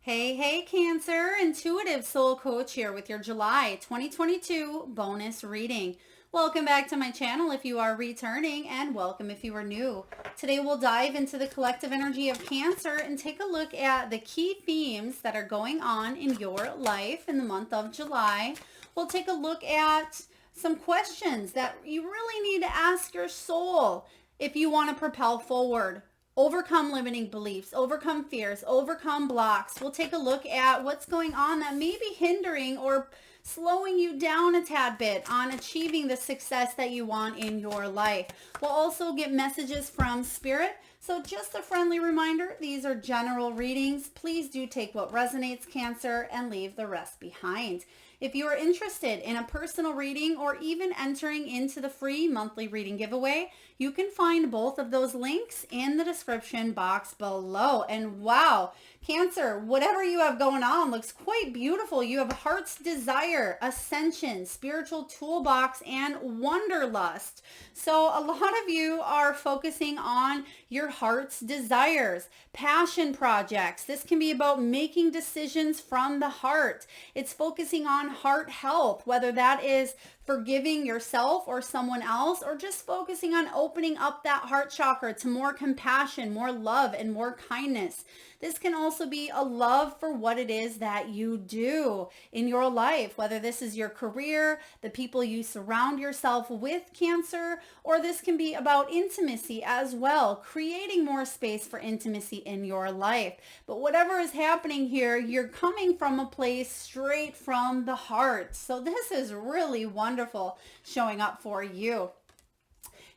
Hey, Cancer, Intuitive Soul Coach here with your July 2022 bonus reading. Welcome back to my channel if you are returning, and welcome if you are new. Today we'll dive into the collective energy of Cancer and take a look at the key themes that are going on in your life in the month of July. We'll take a look at some questions that you really need to ask your soul if you want to propel forward. Overcome limiting beliefs, overcome fears, overcome blocks. We'll take a look at what's going on that may be hindering or slowing you down a tad bit on achieving the success that you want in your life. We'll also get messages from Spirit. So just a friendly reminder, these are general readings. Please do take what resonates, Cancer, and leave the rest behind. If you are interested in a personal reading or even entering into the free monthly reading giveaway, you can find both of those links in the description box below. And wow, Cancer, whatever you have going on looks quite beautiful. You have Heart's Desire, Ascension, Spiritual Toolbox, and Wanderlust. So a lot of you are focusing on your heart's desires, passion projects. This can be about making decisions from the heart. It's focusing on heart health, whether that is forgiving yourself or someone else, or just focusing on opening up that heart chakra to more compassion, more love, and more kindness. This can also be a love for what it is that you do in your life, whether this is your career, the people you surround yourself with, Cancer, or this can be about intimacy as well, creating more space for intimacy in your life. But whatever is happening here, you're coming from a place straight from the heart. So this is really wonderful showing up for you.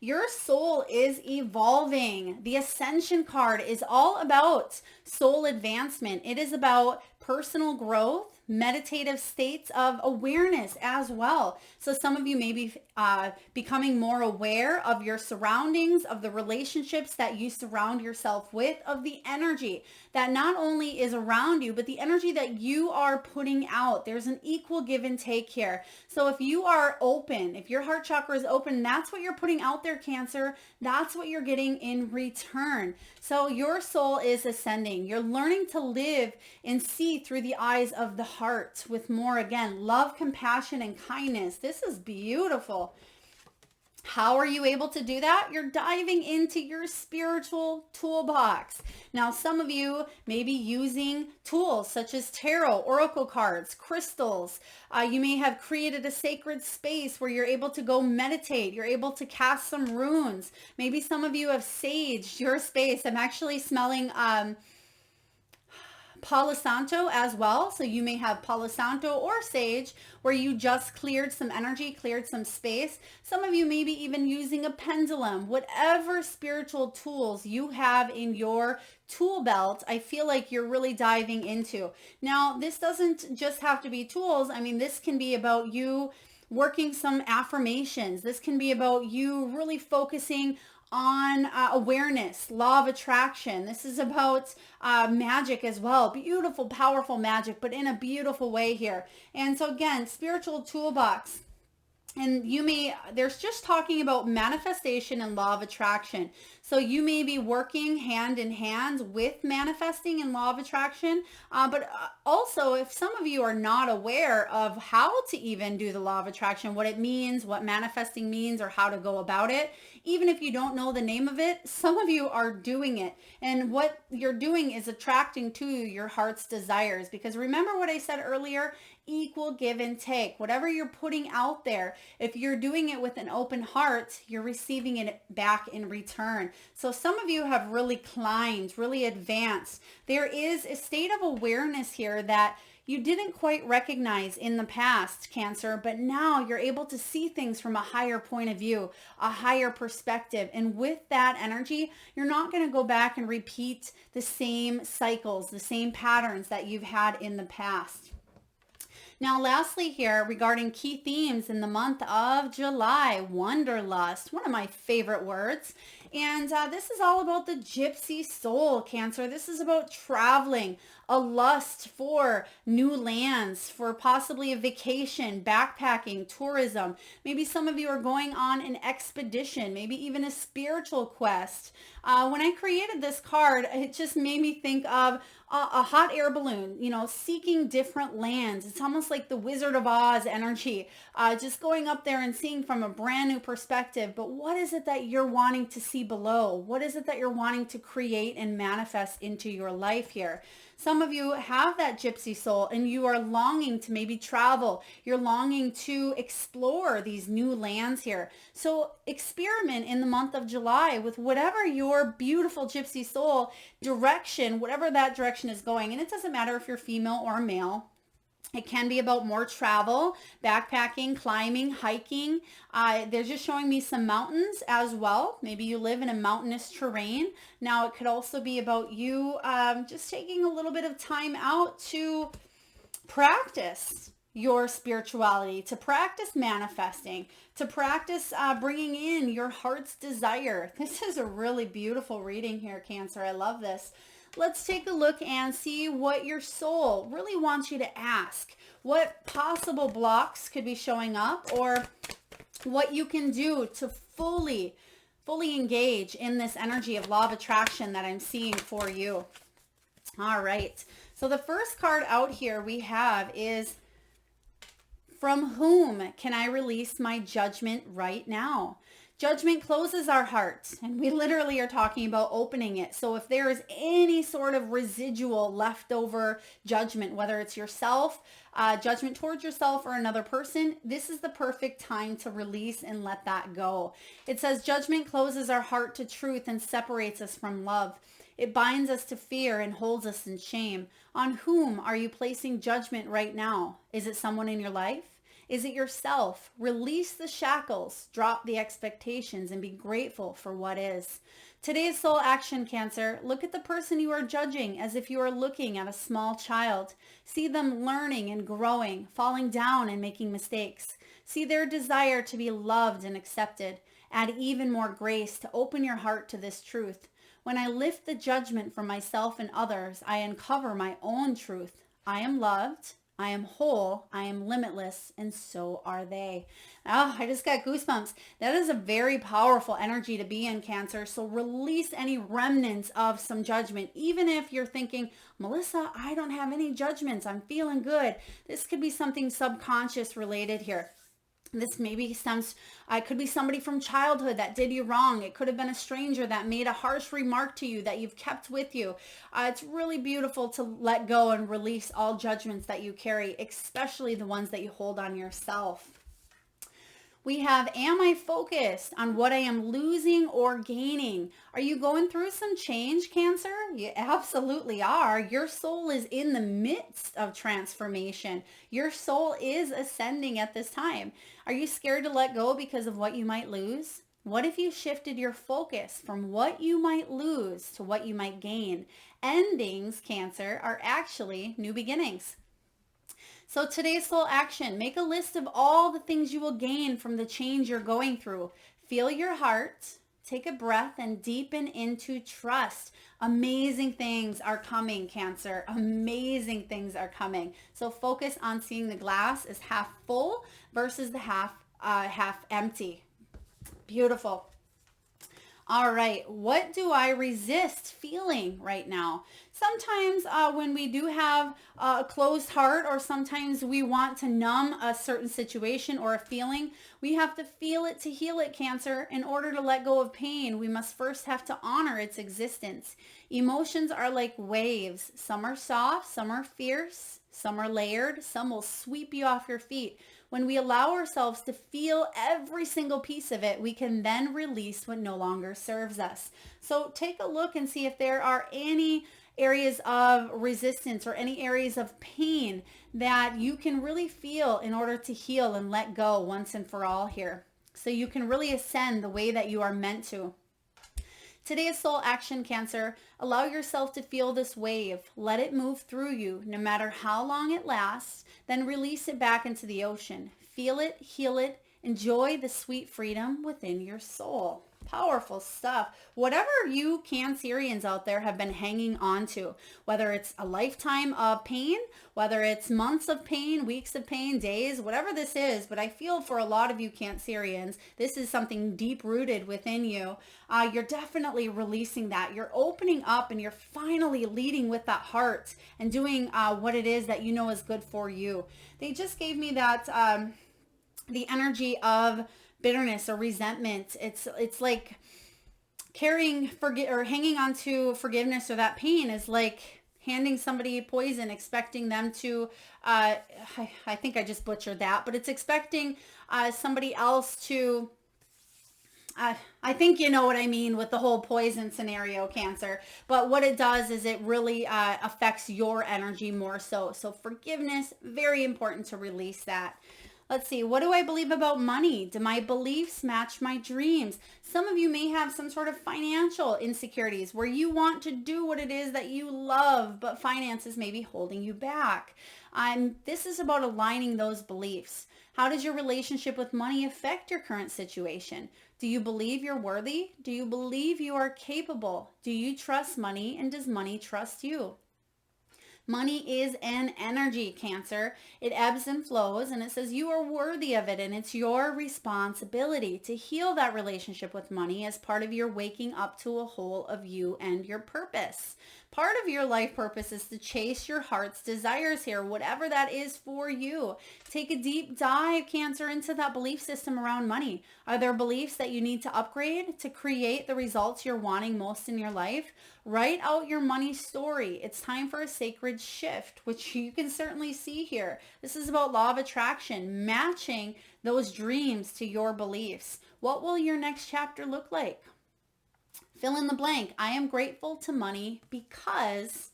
Your soul is evolving. The Ascension card is all about soul advancement. It is about personal growth, meditative states of awareness as well. So some of you may be becoming more aware of your surroundings, of the relationships that you surround yourself with, of the energy that not only is around you, but the energy that you are putting out. There's an equal give and take here. So if you are open, if your heart chakra is open, that's what you're putting out there, Cancer. That's what you're getting in return. So your soul is ascending. You're learning to live and see through the eyes of the heart with more, again, love, compassion, and kindness. This is beautiful. How are you able to do that? You're diving into your spiritual toolbox. Now, some of you may be using tools such as tarot, oracle cards, crystals. You may have created a sacred space where you're able to go meditate. You're able to cast some runes. Maybe some of you have saged your space. I'm actually smelling Palo Santo as well. So you may have Palo Santo or sage where you just cleared some energy, cleared some space. Some of you may be even using a pendulum. Whatever spiritual tools you have in your tool belt, I feel like you're really diving into. Now, this doesn't just have to be tools. I mean, this can be about you working some affirmations. This can be about you really focusing on awareness, law of attraction. This is about magic as well. Beautiful, powerful magic, but in a beautiful way here. And so again, spiritual toolbox. And there's just talking about manifestation and law of attraction. So you may be working hand in hand with manifesting and law of attraction. But also, if some of you are not aware of how to even do the law of attraction, what it means, what manifesting means, or how to go about it, even if you don't know the name of it, some of you are doing it. And what you're doing is attracting to you your heart's desires. Because remember what I said earlier, equal give and take. Whatever you're putting out there, if you're doing it with an open heart, you're receiving it back in return. So some of you have really climbed, really advanced. There is a state of awareness here that you didn't quite recognize in the past, Cancer, but now you're able to see things from a higher point of view, a higher perspective. And with that energy, you're not going to go back and repeat the same cycles, the same patterns that you've had in the past. Now, lastly here, regarding key themes in the month of July, Wanderlust, one of my favorite words. And this is all about the gypsy soul, Cancer. This is about traveling, a lust for new lands, for possibly a vacation, backpacking, tourism. Maybe some of you are going on an expedition, maybe even a spiritual quest. When I created this card, it just made me think of a hot air balloon, seeking different lands. It's almost like the Wizard of Oz energy, just going up there and seeing from a brand new perspective. But what is it that you're wanting to see below? What is it that you're wanting to create and manifest into your life here? Some of you have that gypsy soul and you are longing to maybe travel. You're longing to explore these new lands here. So experiment in the month of July with whatever your beautiful gypsy soul direction, whatever that direction is going. And it doesn't matter if you're female or male. It can be about more travel, backpacking, climbing, hiking. They're just showing me some mountains as well. Maybe you live in a mountainous terrain. Now, it could also be about you just taking a little bit of time out to practice your spirituality, to practice manifesting, to practice bringing in your heart's desire. This is a really beautiful reading here, Cancer. I love this. Let's take a look and see what your soul really wants you to ask. What possible blocks could be showing up, or what you can do to fully engage in this energy of law of attraction that I'm seeing for you. All right. So the first card out here we have is, from whom can I release my judgment right now? Judgment closes our heart, and we literally are talking about opening it. So if there is any sort of residual leftover judgment, whether it's yourself, judgment towards yourself or another person, this is the perfect time to release and let that go. It says judgment closes our heart to truth and separates us from love. It binds us to fear and holds us in shame. On whom are you placing judgment right now? Is it someone in your life? Is it yourself? Release the shackles, drop the expectations, and be grateful for what is. Today's soul action, Cancer. Look at the person you are judging as if you are looking at a small child. See them learning and growing, falling down and making mistakes. See their desire to be loved and accepted. Add even more grace to open your heart to this truth. When I lift the judgment from myself and others, I uncover my own truth. I am loved. I am whole, I am limitless, and so are they. Oh, I just got goosebumps. That is a very powerful energy to be in, Cancer. So release any remnants of some judgment. Even if you're thinking, Melissa, I don't have any judgments. I'm feeling good. This could be something subconscious related here. This maybe could be somebody from childhood that did you wrong. It could have been a stranger that made a harsh remark to you that you've kept with you. It's really beautiful to let go and release all judgments that you carry, especially the ones that you hold on yourself. We have, am I focused on what I am losing or gaining? Are you going through some change, Cancer? You absolutely are. Your soul is in the midst of transformation. Your soul is ascending at this time. Are you scared to let go because of what you might lose? What if you shifted your focus from what you might lose to what you might gain? Endings, Cancer, are actually new beginnings. So today's soul action, make a list of all the things you will gain from the change you're going through. Feel your heart, take a breath, and deepen into trust. Amazing things are coming, Cancer. Amazing things are coming. So focus on seeing the glass as half full versus the half empty. Beautiful. All right, what do I resist feeling right now? Sometimes when we do have a closed heart, or sometimes we want to numb a certain situation or a feeling, we have to feel it to heal it, Cancer. In order to let go of pain, we must first have to honor its existence. Emotions are like waves. Some are soft, some are fierce, some are layered, some will sweep you off your feet. When we allow ourselves to feel every single piece of it, we can then release what no longer serves us. So take a look and see if there are any areas of resistance or any areas of pain that you can really feel in order to heal and let go once and for all here. So you can really ascend the way that you are meant to. Today's soul action, Cancer. Allow yourself to feel this wave. Let it move through you, no matter how long it lasts. Then release it back into the ocean. Feel it, heal it, enjoy the sweet freedom within your soul. Powerful stuff. Whatever you Cancerians out there have been hanging on to, whether it's a lifetime of pain, whether it's months of pain, weeks of pain, days, whatever this is, but I feel for a lot of you Cancerians, this is something deep rooted within you. You're definitely releasing that. You're opening up and you're finally leading with that heart and doing what it is that you know is good for you. They just gave me that, the energy of bitterness or resentment. It's like carrying or hanging on to forgiveness or that pain is like handing somebody poison, expecting them to, I think I just butchered that, but it's expecting somebody else to, I think you know what I mean with the whole poison scenario, Cancer. But what it does is it really affects your energy more so. So forgiveness, very important to release that. Let's see, what do I believe about money? Do my beliefs match my dreams? Some of you may have some sort of financial insecurities where you want to do what it is that you love, but finances may be holding you back. This is about aligning those beliefs. How does your relationship with money affect your current situation? Do you believe you're worthy? Do you believe you are capable? Do you trust money, and does money trust you? Money is an energy, Cancer. It ebbs and flows, and it says you are worthy of it, and it's your responsibility to heal that relationship with money as part of your waking up to a whole of you and your purpose. Part of your life purpose is to chase your heart's desires here, whatever that is for you. Take a deep dive, Cancer, into that belief system around money. Are there beliefs that you need to upgrade to create the results you're wanting most in your life? Write out your money story. It's time for a sacred shift, which you can certainly see here. This is about law of attraction, matching those dreams to your beliefs. What will your next chapter look like? Fill in the blank. I am grateful to money because,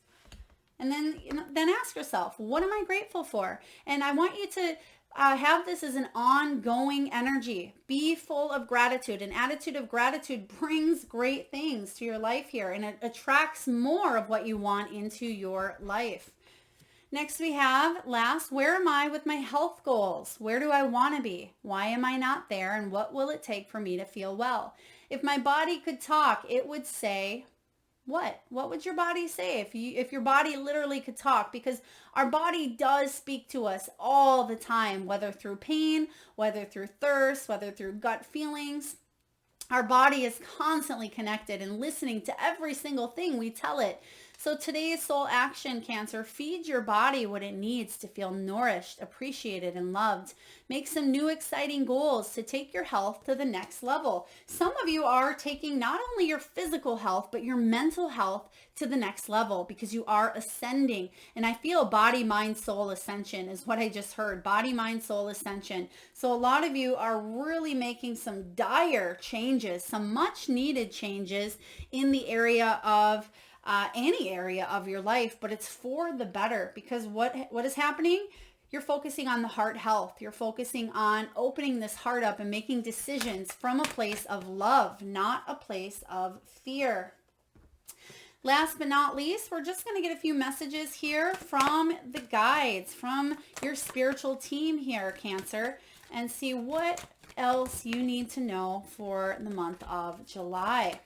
and then ask yourself, what am I grateful for? And I want you to have this as an ongoing energy. Be full of gratitude. An attitude of gratitude brings great things to your life here, and it attracts more of what you want into your life. Next we have, where am I with my health goals? Where do I want to be? Why am I not there? And what will it take for me to feel well? If my body could talk, it would say, what? What would your body say if your body literally could talk? Because our body does speak to us all the time, whether through pain, whether through thirst, whether through gut feelings. Our body is constantly connected and listening to every single thing we tell it. So today's soul action, Cancer, feed your body what it needs to feel nourished, appreciated, and loved. Make some new exciting goals to take your health to the next level. Some of you are taking not only your physical health, but your mental health to the next level because you are ascending. And I feel body, mind, soul ascension is what I just heard. Body, mind, soul ascension. So a lot of you are really making some dire changes, some much needed changes in the area of any area of your life, but it's for the better because what is happening? You're focusing on the heart health. You're focusing on opening this heart up and making decisions from a place of love, not a place of fear. Last but not least, we're just going to get a few messages here from the guides, from your spiritual team here, Cancer, and see what else you need to know for the month of July.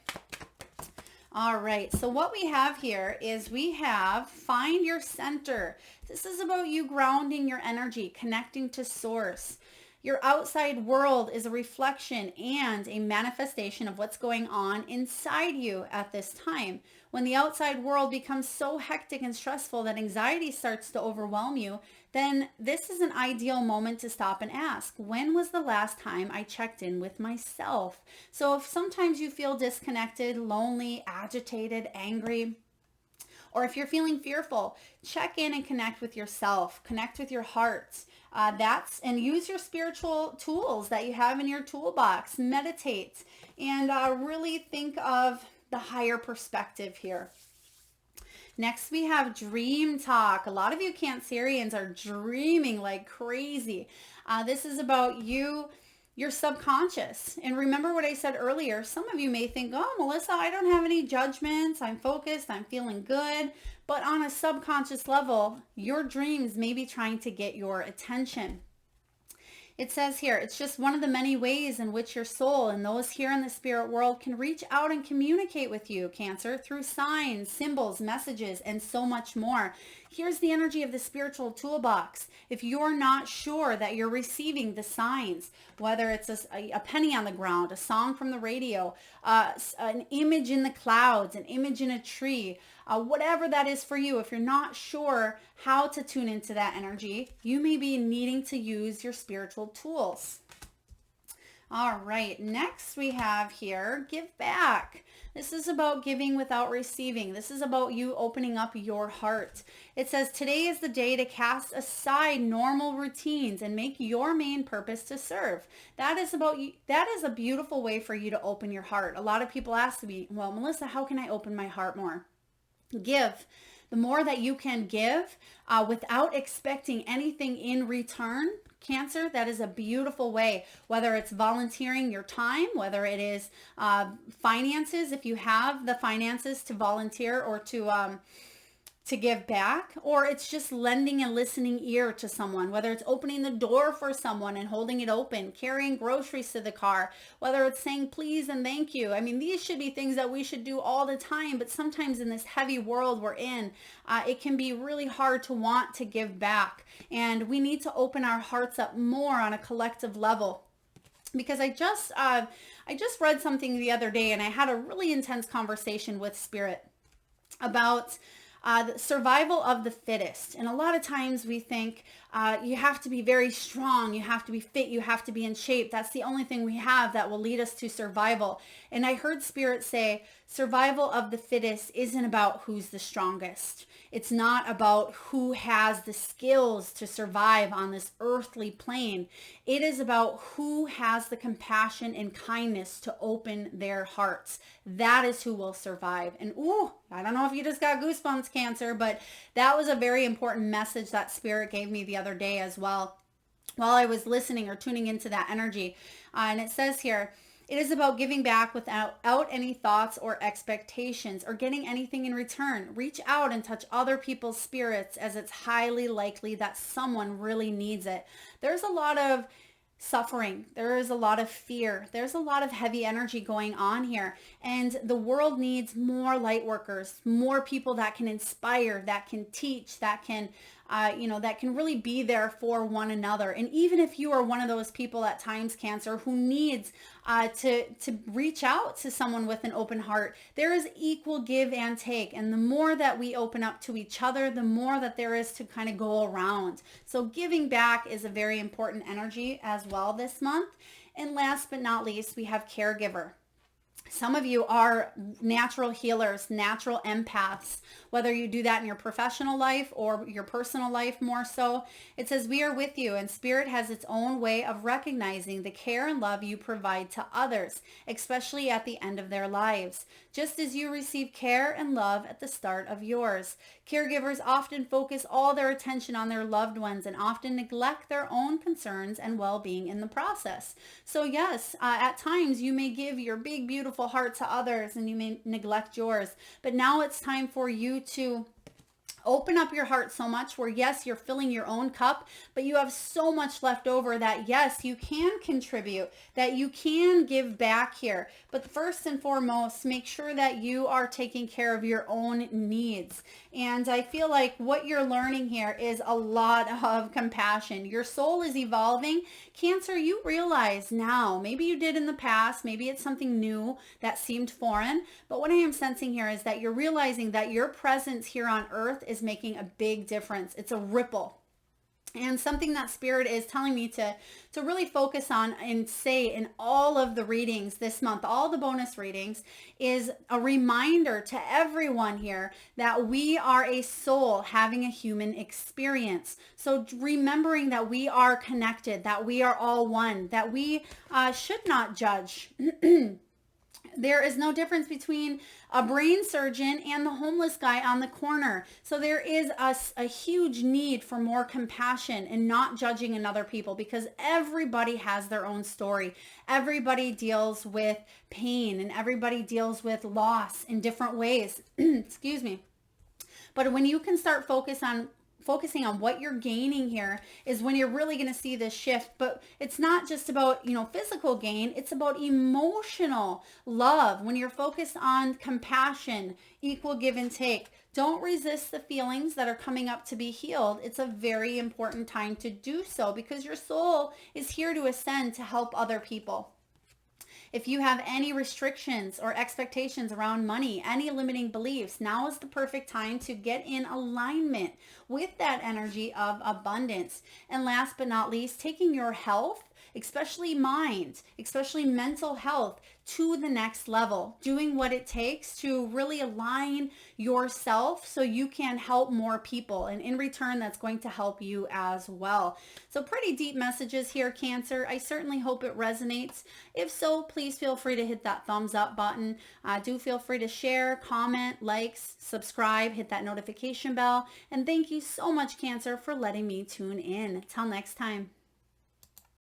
All right, so what we have here is we have find your center. This is about you grounding your energy, connecting to source. Your outside world is a reflection and a manifestation of what's going on inside you at this time. When the outside world becomes so hectic and stressful that anxiety starts to overwhelm you, then this is an ideal moment to stop and ask, when was the last time I checked in with myself? So if sometimes you feel disconnected, lonely, agitated, angry, or if you're feeling fearful, check in and connect with yourself, connect with your heart. And use your spiritual tools that you have in your toolbox. Meditate and really think of the higher perspective here. Next, we have dream talk. A lot of you Cancerians are dreaming like crazy. This is about your subconscious. And remember what I said earlier. Some of you may think, oh, Melissa, I don't have any judgments. I'm focused. I'm feeling good. But on a subconscious level, your dreams may be trying to get your attention. It says here, it's just one of the many ways in which your soul and those here in the spirit world can reach out and communicate with you, Cancer, through signs, symbols, messages, and so much more. Here's the energy of the spiritual toolbox. If you're not sure that you're receiving the signs, whether it's a penny on the ground, a song from the radio, an image in the clouds, an image in a tree, whatever that is for you, if you're not sure how to tune into that energy, you may be needing to use your spiritual tools. All right, next we have here, give back. This is about giving without receiving. This is about you opening up your heart. It says, today is the day to cast aside normal routines and make your main purpose to serve. That is about you. That is a beautiful way for you to open your heart. A lot of people ask me, well, Melissa, how can I open my heart more? Give. The more that you can give without expecting anything in return, Cancer, that is a beautiful way, whether it's volunteering your time, whether it is finances, if you have the finances to volunteer or to give back, or it's just lending a listening ear to someone, whether it's opening the door for someone and holding it open, carrying groceries to the car, whether it's saying please and thank you. I mean, these should be things that we should do all the time, but sometimes in this heavy world we're in, it can be really hard to want to give back. And we need to open our hearts up more on a collective level. Because I just read something the other day, and I had a really intense conversation with Spirit about the survival of the fittest. And a lot of times we think you have to be very strong, you have to be fit, you have to be in shape. That's the only thing we have that will lead us to survival. And I heard Spirit say, survival of the fittest isn't about who's the strongest. It's not about who has the skills to survive on this earthly plane. It is about who has the compassion and kindness to open their hearts. That is who will survive. And ooh, I don't know if you just got goosebumps, Cancer, but that was a very important message that Spirit gave me the other day as well, while I was listening or tuning into that energy. And it says here, it is about giving back without any thoughts or expectations or getting anything in return. Reach out and touch other people's spirits, as it's highly likely that someone really needs it. There's a lot of suffering. There is a lot of fear. There's a lot of heavy energy going on here. And the world needs more light workers, more people that can inspire, that can teach, that can that can really be there for one another. And even if you are one of those people at times, Cancer, who needs to reach out to someone with an open heart, there is equal give and take. And the more that we open up to each other, the more that there is to kind of go around. So giving back is a very important energy as well this month. And last but not least, we have caregiver. Some of you are natural healers, natural empaths, whether you do that in your professional life or your personal life more so. It says, we are with you, and Spirit has its own way of recognizing the care and love you provide to others, especially at the end of their lives, just as you receive care and love at the start of yours. Caregivers often focus all their attention on their loved ones and often neglect their own concerns and well-being in the process. So yes, at times you may give your big, beautiful heart to others and you may neglect yours. But now it's time for you to open up your heart so much where, yes, you're filling your own cup, but you have so much left over that, yes, you can contribute, that you can give back here. But first and foremost, make sure that you are taking care of your own needs. And I feel like what you're learning here is a lot of compassion. Your soul is evolving. Cancer, you realize now, maybe you did in the past, maybe it's something new that seemed foreign, but what I am sensing here is that you're realizing that your presence here on earth is making a big difference. It's a ripple. And something that Spirit is telling me to really focus on and say in all of the readings this month, all the bonus readings, is a reminder to everyone here that we are a soul having a human experience. So remembering that we are connected, that we are all one, that we should not judge. There is no difference between a brain surgeon and the homeless guy on the corner. So there is a huge need for more compassion and not judging another people, because everybody has their own story. Everybody deals with pain and everybody deals with loss in different ways. Excuse me. But when you can start focus on focusing on what you're gaining here is when you're really going to see this shift. But it's not just about, physical gain. It's about emotional love. When you're focused on compassion, equal give and take, don't resist the feelings that are coming up to be healed. It's a very important time to do so because your soul is here to ascend to help other people. If you have any restrictions or expectations around money, any limiting beliefs, now is the perfect time to get in alignment with that energy of abundance. And last but not least, taking your health, especially mind, especially mental health, to the next level, doing what it takes to really align yourself so you can help more people. And in return, that's going to help you as well. So pretty deep messages here, Cancer. I certainly hope it resonates. If so, please feel free to hit that thumbs up button. Do feel free to share, comment, likes, subscribe, hit that notification bell. And thank you so much, Cancer, for letting me tune in. Till next time.